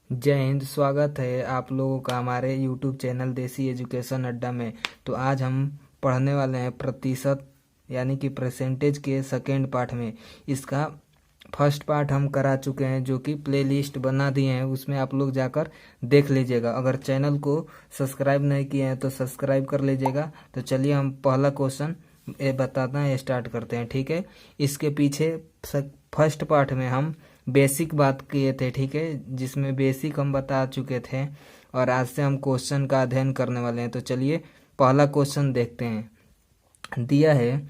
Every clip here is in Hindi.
जय हिंद। स्वागत है आप लोगों का हमारे यूट्यूब चैनल देसी एजुकेशन अड्डा में। तो आज हम पढ़ने वाले हैं प्रतिशत यानी कि परसेंटेज के सेकेंड पार्ट में। इसका फर्स्ट पार्ट हम करा चुके हैं, जो कि प्लेलिस्ट बना दिए हैं, उसमें आप लोग जाकर देख लीजिएगा। अगर चैनल को सब्सक्राइब नहीं किए हैं तो सब्सक्राइब कर लीजिएगा। तो चलिए हम पहला क्वेश्चन ये बताना है, स्टार्ट करते हैं। ठीक है, इसके पीछे फर्स्ट पार्ट में हम बेसिक बात किए थे, ठीक है, जिसमें बेसिक हम बता चुके थे और आज से हम क्वेश्चन का अध्ययन करने वाले हैं। तो चलिए पहला क्वेश्चन देखते हैं। दिया है,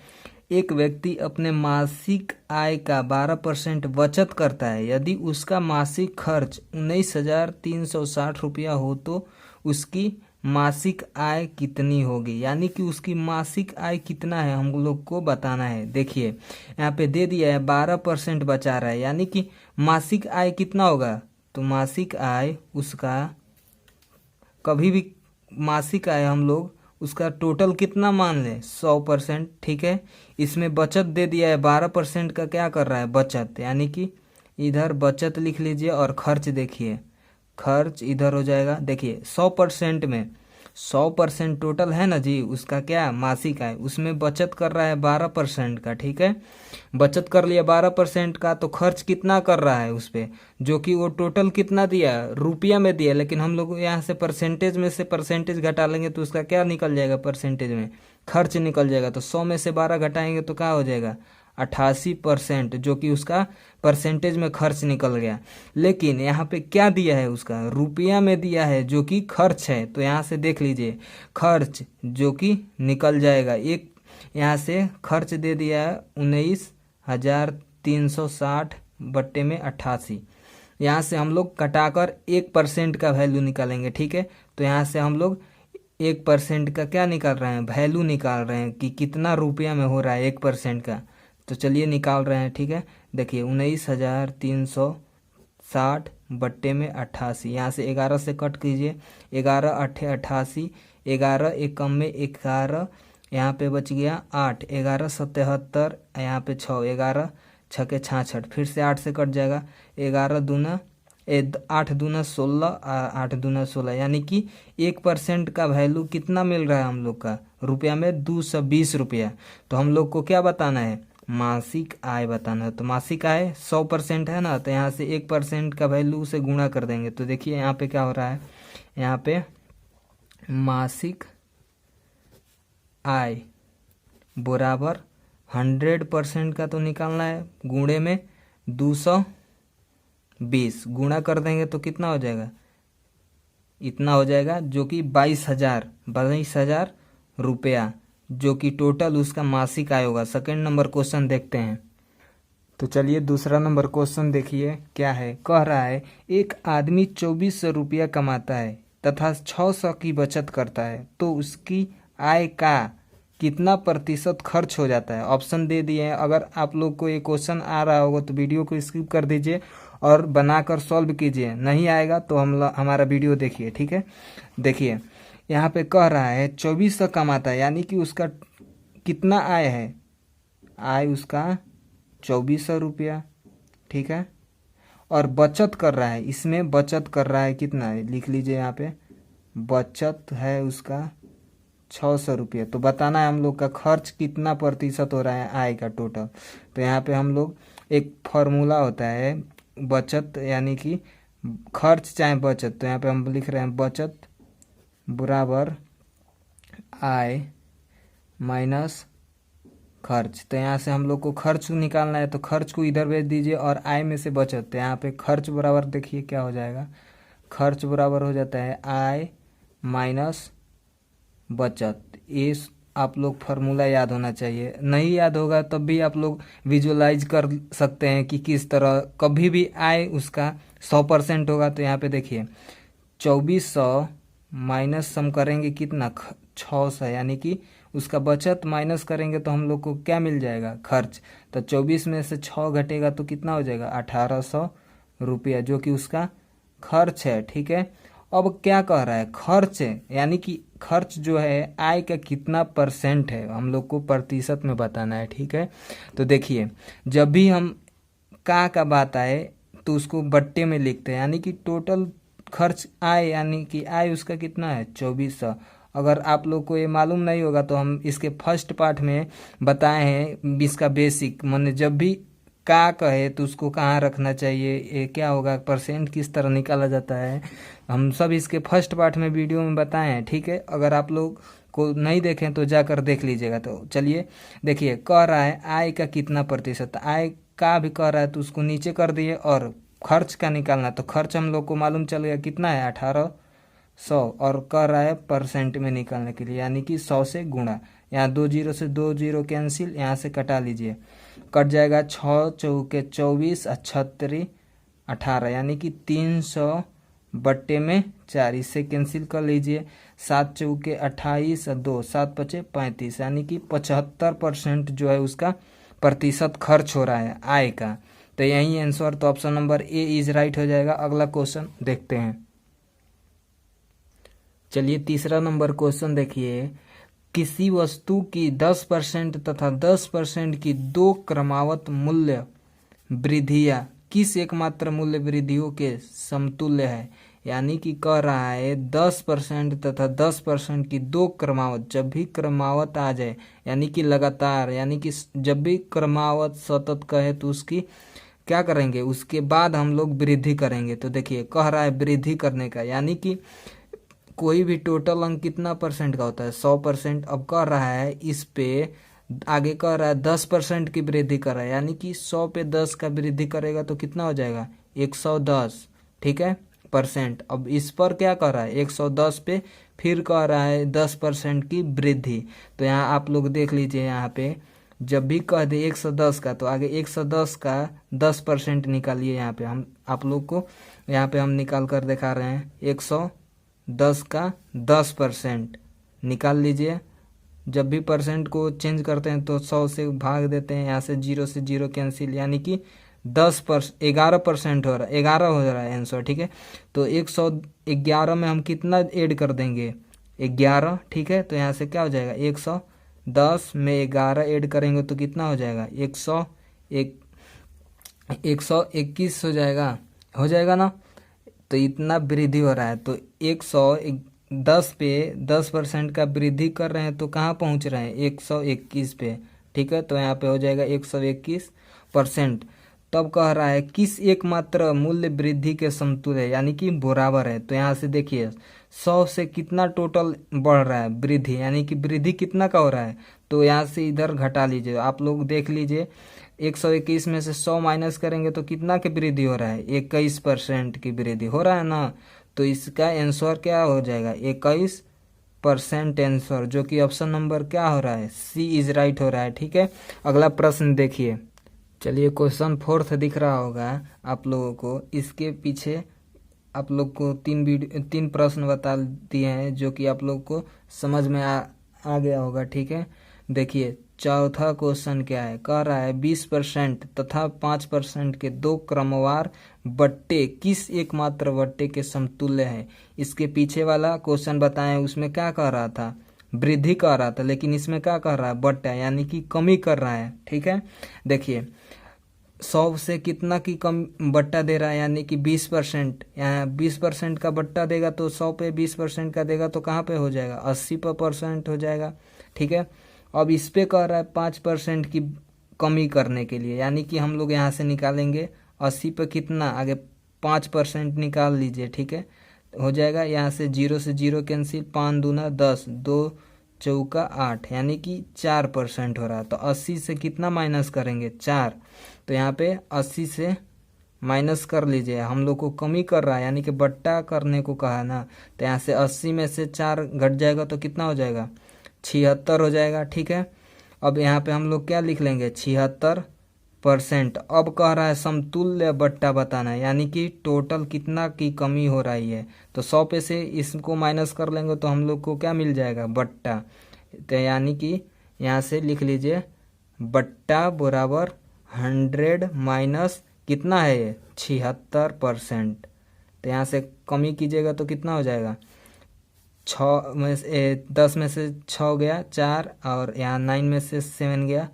एक व्यक्ति अपने मासिक आय का 12% बचत करता है। यदि उसका मासिक खर्च 19,360 रुपया हो तो उसकी मासिक आय कितनी होगी, यानी कि उसकी मासिक आय कितना है हम लोग को बताना है। देखिए यहाँ पे दे दिया है 12% बचा रहा है, यानी कि मासिक आय कितना होगा। तो मासिक आय उसका कभी भी मासिक आय हम लोग उसका टोटल कितना मान लें, 100%। ठीक है, इसमें बचत दे दिया है 12% का, क्या कर रहा है बचत, यानी कि इधर बचत लिख लीजिए और खर्च देखिए, खर्च इधर हो जाएगा। देखिए 100% में 100% टोटल है ना जी, उसका क्या मासिक आय, उसमें बचत कर रहा है 12% का। ठीक है, बचत कर लिया 12% का, तो खर्च कितना कर रहा है उस पर, जो कि वो टोटल कितना दिया रुपया में दिया, लेकिन हम लोग यहाँ से परसेंटेज में से परसेंटेज घटा लेंगे तो उसका क्या निकल जाएगा, परसेंटेज में खर्च निकल जाएगा। तो 100 में से 12 घटाएंगे तो क्या हो जाएगा 88%, जो कि उसका परसेंटेज में खर्च निकल गया। लेकिन यहाँ पे क्या दिया है, उसका रुपया में दिया है जो कि खर्च है। तो यहाँ से देख लीजिए खर्च जो कि निकल जाएगा, एक यहाँ से खर्च दे दिया है 19,360 बट्टे में 88। यहाँ से हम लोग कटाकर 1% का वैल्यू निकालेंगे। ठीक है, तो यहाँ से हम लोग 1% का क्या निकाल रहे हैं, वैल्यू निकाल रहे हैं कि कितना रुपया में हो रहा है 1% का। तो चलिए निकाल रहे हैं। ठीक है, देखिए 19,360 बट्टे में 88, यहाँ से 11 से कट कीजिए, 11 8 88, 11 एक कम में 11, यहाँ पे बच गया 8, 11 77, यहाँ पे 6, 11 छके 66, फिर से 8 से कट जाएगा, 11 दूना 8 दूना 16, 8 दूना 16, यानी कि 1% का वैल्यू कितना मिल रहा है हम लोग का रुपया में, 220 रुपया। तो हम लोग को क्या बताना है, मासिक आय बताना है। तो मासिक आय 100% है ना, तो यहाँ से 1% का वैल्यू से गुणा कर देंगे। तो देखिए यहाँ पे क्या हो रहा है, यहाँ पे मासिक आय बराबर 100% का तो निकालना है, गुणे में 220 गुणा कर देंगे तो कितना हो जाएगा, इतना हो जाएगा, जो कि 22,000 रुपया, जो कि टोटल उसका मासिक आय होगा। सेकेंड नंबर क्वेश्चन देखते हैं। तो चलिए दूसरा नंबर क्वेश्चन देखिए क्या है। कह रहा है, एक आदमी 2400 रुपया कमाता है तथा 600 की बचत करता है, तो उसकी आय का कितना प्रतिशत खर्च हो जाता है। ऑप्शन दे दिए हैं। अगर आप लोग को ये क्वेश्चन आ रहा होगा तो वीडियो को स्किप कर दीजिए और बनाकर सॉल्व कीजिए, नहीं आएगा तो हमारा वीडियो देखिए। ठीक है, देखिए यहाँ पे कह रहा है 2400 कमाता है, यानी कि उसका कितना आय है, आय उसका 2400 रुपया। ठीक है, और बचत कर रहा है, इसमें बचत कर रहा है कितना है, लिख लीजिए यहाँ पे, बचत है उसका 600 रुपये। तो बताना है हम लोग का खर्च कितना प्रतिशत हो रहा है आय का टोटल। तो यहाँ पे हम लोग एक फॉर्मूला होता है बचत यानी कि खर्च चाहे बचत, तो यहाँ पे हम लिख रहे हैं बचत बराबर आय माइनस खर्च। तो यहाँ से हम लोग को खर्च निकालना है, तो खर्च को इधर भेज दीजिए और आय में से बचत। तो यहाँ पे खर्च बराबर देखिए क्या हो जाएगा, खर्च बराबर हो जाता है आय माइनस बचत। ये आप लोग फार्मूला याद होना चाहिए, नहीं याद होगा तब भी आप लोग विजुअलाइज कर सकते हैं कि किस तरह। कभी भी आय उसका 100% होगा, तो यहाँ पे देखिए 2400 माइनस हम करेंगे कितना 600, यानी कि उसका बचत माइनस करेंगे तो हम लोग को क्या मिल जाएगा, खर्च। तो 24 में से 6 घटेगा तो कितना हो जाएगा 1800 रुपया, जो कि उसका खर्च है। ठीक है, अब क्या कह रहा है, खर्च है, यानी कि खर्च जो है आय का कितना परसेंट है, हम लोग को प्रतिशत में बताना है। ठीक है, तो देखिए जब भी हम का बात आए तो उसको बट्टे में लिखते हैं, यानी कि टोटल खर्च आय यानी कि आय उसका कितना है 2400। अगर आप लोग को ये मालूम नहीं होगा तो हम इसके फर्स्ट पार्ट में बताए हैं इसका बेसिक, माने जब भी का कहे तो उसको कहाँ रखना चाहिए, ये क्या होगा, परसेंट किस तरह निकाला जाता है, हम सब इसके फर्स्ट पार्ट में वीडियो में बताए हैं। ठीक है, अगर आप लोग को नहीं देखें तो जाकर देख लीजिएगा। तो चलिए देखिए, कह रहा है आय का कितना प्रतिशत, आय का भी कह रहा है तो उसको नीचे कर दिए, और खर्च का निकालना, तो खर्च हम लोग को मालूम चल गया कितना है 1800, और कह रहा है परसेंट में निकालने के लिए यानी कि 100 से गुणा। यहाँ 2 जीरो से 2 जीरो कैंसिल, यहाँ से कटा लीजिए, कट जाएगा 6 चौके 24 और 36 18 यानी कि 300 बट्टे में 4, इससे कैंसिल कर लीजिए। 7 चौके 28 और 2 7 पचे 35 यानी कि 75% जो है उसका प्रतिशत खर्च हो रहा है आय का। तो यही आंसर, तो option number A is right हो जाएगा। अगला क्वेश्चन देखते हैं। चलिए तीसरा नंबर क्वेश्चन देखिए, किसी वस्तु की 10% तथा 10% की दो क्रमावत मूल्य वृद्धियां किस एकमात्र मूल्य वृद्धियों के समतुल्य है। यानी कि कह रहा है 10% तथा 10% की दो क्रमावत, जब भी क्रमावत आ जाए यानी कि लगातार, यानी कि जब भी क्रमावत सतत कहे तो उसकी क्या करेंगे, उसके बाद हम लोग वृद्धि करेंगे। तो देखिए कह रहा है वृद्धि करने का, यानी कि कोई भी टोटल अंक कितना परसेंट का होता है 100%। अब कह रहा है इस पे आगे कह रहा है 10% की वृद्धि कर रहा है, यानी कि 100 पे 10 का वृद्धि करेगा तो कितना हो जाएगा 110, ठीक है परसेंट। अब इस पर क्या कर रहा है 110 पे फिर कह रहा है 10% की वृद्धि। तो यहाँ आप लोग देख लीजिए, यहाँ पे जब भी कह दे 110 का तो आगे 110 का 10% निकालिए। यहाँ पे हम आप लोग को यहाँ पे हम निकाल कर दिखा रहे हैं, 110 का 10% निकाल लीजिए। जब भी परसेंट को चेंज करते हैं तो 100 से भाग देते हैं, यहाँ से 0 से 0 कैंसिल, यानी कि 11% हो रहा है, 11 हो रहा है आंसर। ठीक है, तो 111 में हम कितना ऐड कर देंगे 11, ठीक है। तो यहाँ से क्या हो जाएगा 110 में 11 ऐड करेंगे तो कितना हो जाएगा 121 हो जाएगा ना। तो इतना वृद्धि हो रहा है, तो 110 पे 10% का वृद्धि कर रहे हैं तो कहाँ पहुँच रहे हैं 121 पे, ठीक है। तो यहाँ पे हो जाएगा 121%। तब कह रहा है किस एकमात्र मूल्य वृद्धि के समतुल्य है, यानी कि बराबर है। तो यहाँ से देखिए 100 से कितना टोटल बढ़ रहा है वृद्धि, यानी कि वृद्धि कितना का हो रहा है, तो यहाँ से इधर घटा लीजिए। आप लोग देख लीजिए 121 में से 100 माइनस करेंगे तो कितना की वृद्धि हो रहा है 21% की वृद्धि हो रहा है ना। तो इसका आंसर क्या हो जाएगा 21% आंसर, जो कि ऑप्शन नंबर क्या हो रहा है सी इज राइट हो रहा है। ठीक है, अगला प्रश्न देखिए। चलिए क्वेश्चन 4 दिख रहा होगा आप लोगों को, इसके पीछे आप लोग को 3 प्रश्न बता दिए हैं जो कि आप लोग को समझ में आ गया होगा। ठीक है, देखिए चौथा क्वेश्चन क्या है, कह रहा है 20% तथा 5% के दो क्रमवार बट्टे किस एकमात्र बट्टे के समतुल्य है। इसके पीछे वाला क्वेश्चन बताएं, उसमें क्या कह रहा था वृद्धि कह रहा था, लेकिन इसमें क्या कर रहा है बट्टा, यानी कि कमी कर रहा है। ठीक है, देखिए 100 से कितना की कम बट्टा दे रहा है, यानी कि 20%। यहाँ 20% का बट्टा देगा तो 100 पे 20% का देगा तो कहाँ पे हो जाएगा 80 पर परसेंट हो जाएगा। ठीक है, अब इस पे कह रहा है 5% की कमी करने के लिए, यानी कि हम लोग यहाँ से निकालेंगे 80 पे कितना आगे 5% निकाल लीजिए। ठीक है, हो जाएगा यहाँ से 0 से 0 कैंसिल, 5 दूना 10, 2 चौका 8 यानी कि 4% हो रहा है। तो 80 से कितना माइनस करेंगे 4, तो यहाँ पे 80 से माइनस कर लीजिए, हम लोग को कमी कर रहा है यानी कि बट्टा करने को कहा ना। तो यहाँ से 80 में से 4 घट जाएगा तो कितना हो जाएगा 76 हो जाएगा। ठीक है, अब यहाँ पे हम लोग क्या लिख लेंगे 76%। अब कह रहा है समतुल्य बट्टा बताना है, यानी कि टोटल कितना की कमी हो रही है। तो 100 पे से इसको माइनस कर लेंगे तो हम लोग को क्या मिल जाएगा बट्टा। तो यानी कि यहाँ से लिख लीजिए बट्टा बराबर 100 माइनस कितना है ये 76%। तो यहाँ से कमी कीजिएगा तो कितना हो जाएगा 6 में से 10 में से 6 गया 4, और यहाँ 9 में से 7 गया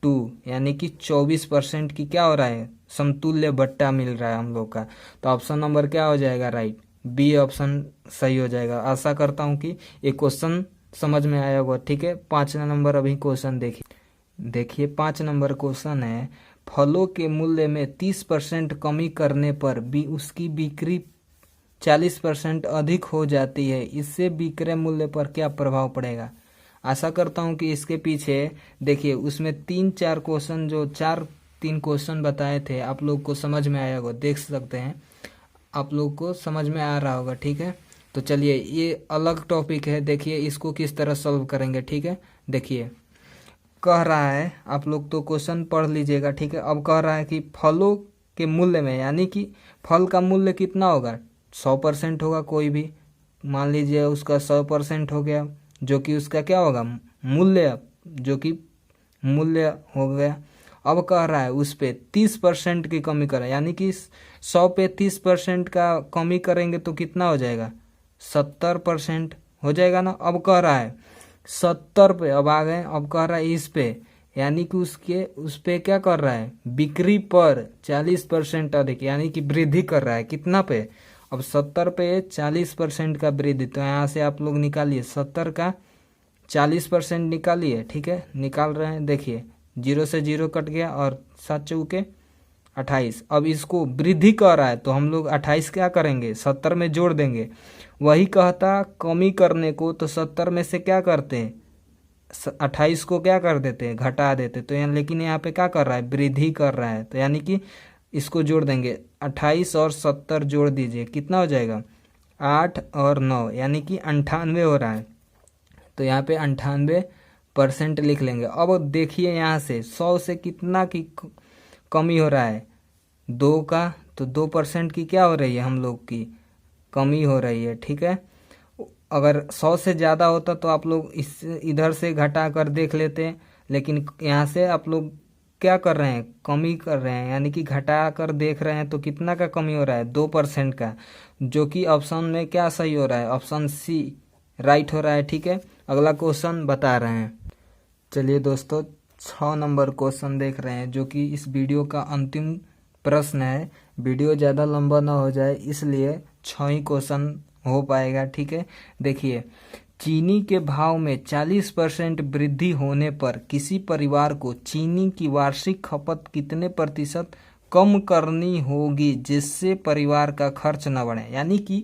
2, यानी कि 24% की क्या हो रहा है समतुल्य बट्टा मिल रहा है हम लोग का। तो ऑप्शन नंबर क्या हो जाएगा राइट बी ऑप्शन सही हो जाएगा। आशा करता हूँ कि ये क्वेश्चन समझ में आया होगा। ठीक है, 5 नंबर अभी क्वेश्चन देखिए 5 नंबर क्वेश्चन है, फलों के मूल्य में 30% कमी करने पर भी उसकी बिक्री 40% अधिक हो जाती है, इससे विक्रय मूल्य पर क्या प्रभाव पड़ेगा। आशा करता हूँ कि इसके पीछे देखिए उसमें 3-4 क्वेश्चन जो 3 क्वेश्चन बताए थे आप लोग को समझ में आया होगा, देख सकते हैं आप लोग को समझ में आ रहा होगा। ठीक है, तो चलिए ये अलग टॉपिक है, देखिए इसको किस तरह सॉल्व करेंगे। ठीक है, देखिए कह रहा है, आप लोग तो क्वेश्चन पढ़ लीजिएगा। ठीक है, अब कह रहा है कि फलों के मूल्य में, यानी कि फल का मूल्य कितना होगा, 100% होगा। कोई भी मान लीजिए उसका 100% हो गया, जो कि उसका क्या होगा, मूल्य, जो कि मूल्य हो गया। अब कह रहा है उस पे 30% की कमी करें, यानी कि 100 पे 30% का कमी करेंगे तो कितना हो जाएगा, 70% हो जाएगा ना। अब कह रहा है 70 पे, अब आ गए, अब कह रहा है इस पे, यानी कि उस पे क्या कर रहा है, बिक्री पर 40% अधिक, यानी कि वृद्धि कर रहा है कितना पे, अब 70 पे 40% का वृद्धि। तो यहाँ से आप लोग निकालिए 70 का 40% निकालिए। ठीक है, निकाल रहे हैं, देखिए 0 से 0 कट गया और 7 चौके 28। अब इसको वृद्धि कर रहा है तो हम लोग 28 क्या करेंगे, 70 में जोड़ देंगे। वही कहता कमी करने को, तो 70 में से क्या करते हैं, 28 को क्या कर देते हैं, घटा देते। तो यहाँ लेकिन यहाँ पे क्या कर रहा है, वृद्धि कर रहा है, तो यानी कि इसको जोड़ देंगे, 28 और 70 जोड़ दीजिए, कितना हो जाएगा, 8 और 9, यानी कि 98 हो रहा है। तो यहाँ पे 98% लिख लेंगे। अब देखिए यहाँ से 100 से कितना की कमी हो रहा है, 2 का, तो 2% की क्या हो रही है, हम लोग की कमी हो रही है। ठीक है, अगर 100 से ज़्यादा होता तो आप लोग इस इधर से घटा कर देख लेते, लेकिन यहाँ से आप लोग क्या कर रहे हैं, कमी कर रहे हैं, यानी कि घटा कर देख रहे हैं। तो कितना का कमी हो रहा है, 2% का, जो कि ऑप्शन में क्या सही हो रहा है, ऑप्शन सी राइट हो रहा है। ठीक है, अगला क्वेश्चन बता रहे हैं। चलिए दोस्तों 6 नंबर क्वेश्चन देख रहे हैं, जो कि इस वीडियो का अंतिम प्रश्न है। वीडियो ज़्यादा लंबा ना हो जाए इसलिए 6 ही क्वेश्चन हो पाएगा। ठीक है, देखिए चीनी के भाव में 40% वृद्धि होने पर किसी परिवार को चीनी की वार्षिक खपत कितने प्रतिशत कम करनी होगी जिससे परिवार का खर्च न बढ़े। यानी कि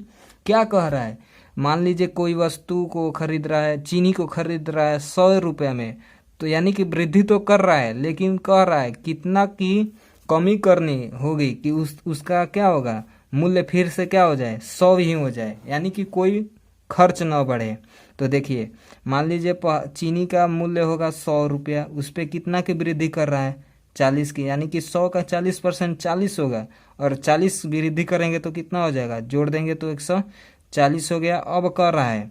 क्या कह रहा है, मान लीजिए कोई वस्तु को खरीद रहा है, चीनी को खरीद रहा है 100 रुपये में, तो यानी कि वृद्धि तो कर रहा है, लेकिन कह रहा है कितना की कमी करनी होगी कि उसका क्या होगा, मूल्य फिर से क्या हो जाए, 100 ही हो जाए, यानी कि कोई खर्च न बढ़े। तो देखिए मान लीजिए चीनी का मूल्य होगा 100 रुपया, उस पर कितना की वृद्धि कर रहा है, 40 की, यानी कि 100 का 40% 40 होगा, और 40 वृद्धि करेंगे तो कितना हो जाएगा, जोड़ देंगे तो 140 हो गया। अब कर रहा है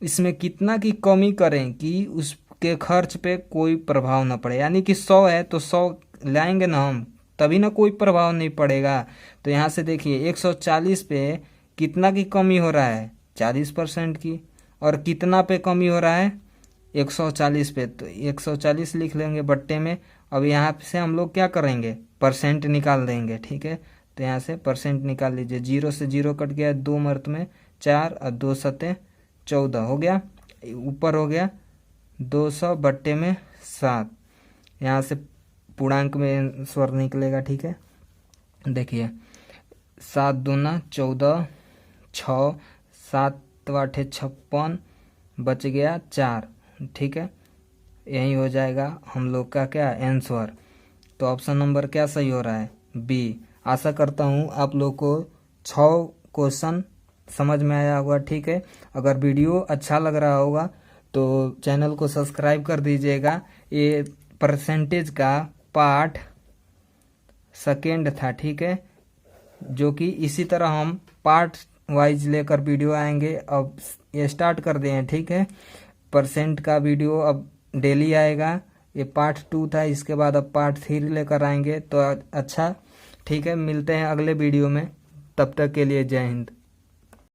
इसमें कितना की कमी करें कि उसके खर्च पे कोई प्रभाव न पड़े, यानी कि 100 है तो 100 लाएंगे ना हम, तभी ना कोई प्रभाव नहीं पड़ेगा। तो यहाँ से देखिए 140 पे कितना की कमी हो रहा है, 40% की, और कितना पे कमी हो रहा है, 140 पे, तो 140 लिख लेंगे बट्टे में। अब यहाँ से हम लोग क्या करेंगे, परसेंट निकाल देंगे। ठीक है, तो यहाँ से परसेंट निकाल लीजिए, 0 से 0 कट गया, 2 मर्त में 4 और 2 सते 14 हो गया, ऊपर हो गया 200 बट्टे में 7, यहाँ से पूर्णांक में स्वर निकलेगा। ठीक है, देखिए 7 दूना 14, 6 7 8 56, बच गया 4। ठीक है, यही हो जाएगा हम लोग का क्या आंसर। तो ऑप्शन नंबर क्या सही हो रहा है, बी। आशा करता हूँ आप लोग को 6 क्वेश्चन समझ में आया होगा। ठीक है, अगर वीडियो अच्छा लग रहा होगा तो चैनल को सब्सक्राइब कर दीजिएगा। ये परसेंटेज का पार्ट सेकेंड था। ठीक है, जो कि इसी तरह हम पार्ट वाइज लेकर वीडियो आएंगे। अब ये स्टार्ट कर दिए हैं। ठीक है, परसेंट का वीडियो अब डेली आएगा। ये पार्ट 2 था, इसके बाद अब पार्ट 3 लेकर आएंगे। तो अच्छा, ठीक है, मिलते हैं अगले वीडियो में, तब तक के लिए जय हिंद।